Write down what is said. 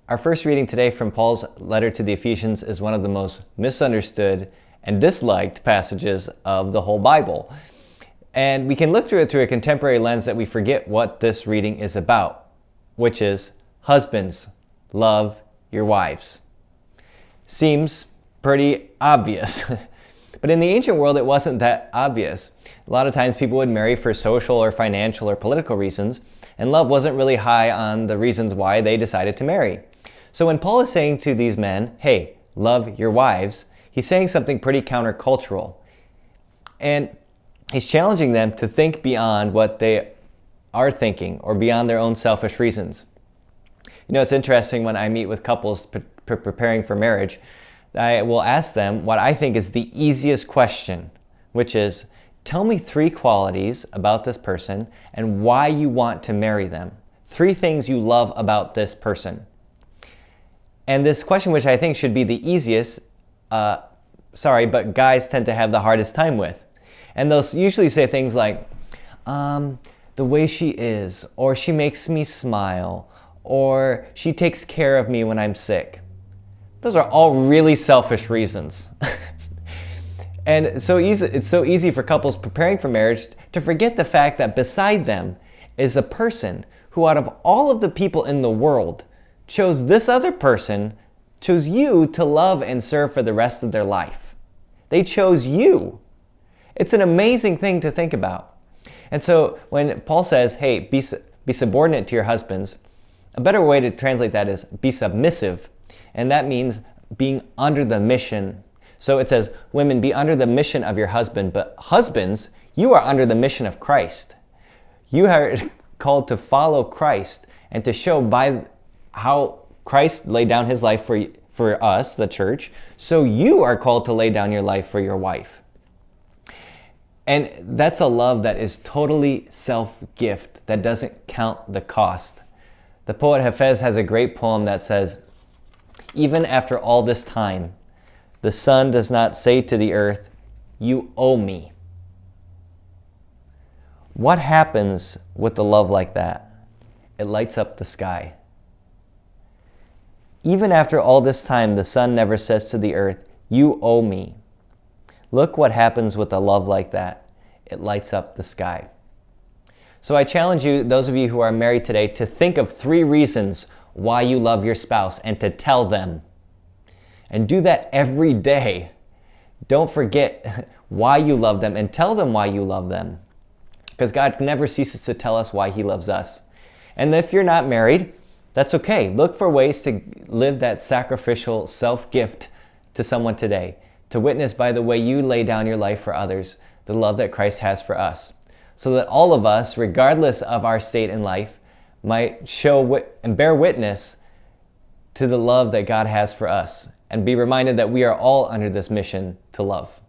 Our first reading today from Paul's letter to the Ephesians is one of the most misunderstood and disliked passages of the whole Bible. And we can look through it through a contemporary lens that we forget what this reading is about, which is husbands, love your wives. Seems pretty obvious. But in the ancient world, it wasn't that obvious. A lot of times people would marry for social or financial or political reasons, and love wasn't really high on the reasons why they decided to marry. So when Paul is saying to these men, hey, love your wives, he's saying something pretty countercultural. And he's challenging them to think beyond what they are thinking or beyond their own selfish reasons. You know, it's interesting when I meet with couples preparing for marriage, I will ask them what I think is the easiest question, which is, tell me 3 qualities about this person and why you want to marry them. 3 things you love about this person. And this question, which I think should be the easiest, but guys tend to have the hardest time with. And they'll usually say things like, the way she is, or she makes me smile, or she takes care of me when I'm sick. Those are all really selfish reasons. And it's so easy for couples preparing for marriage to forget the fact that beside them is a person who, out of all of the people in the world, chose this other person, chose you to love and serve for the rest of their life. They chose you. It's an amazing thing to think about. And so when Paul says, hey, be subordinate to your husbands, a better way to translate that is be submissive. And that means being under the mission. So it says, women, be under the mission of your husband. But husbands, you are under the mission of Christ. You are called to follow Christ and to show by how Christ laid down his life for us, the church. So you are called to lay down your life for your wife. And that's a love that is totally self-gift, that doesn't count the cost. The poet Hafez has a great poem that says, even after all this time, the sun does not say to the earth, you owe me. What happens with a love like that? It lights up the sky. Even after all this time, the sun never says to the earth, you owe me. Look what happens with a love like that. It lights up the sky. So I challenge you, those of you who are married today, to think of 3 reasons why you love your spouse and to tell them. And do that every day. Don't forget why you love them and tell them why you love them. Because God never ceases to tell us why he loves us. And if you're not married, that's okay. Look for ways to live that sacrificial self-gift to someone today, to witness by the way you lay down your life for others, the love that Christ has for us, so that all of us, regardless of our state in life, might show and bear witness to the love that God has for us, and be reminded that we are all under this mission to love.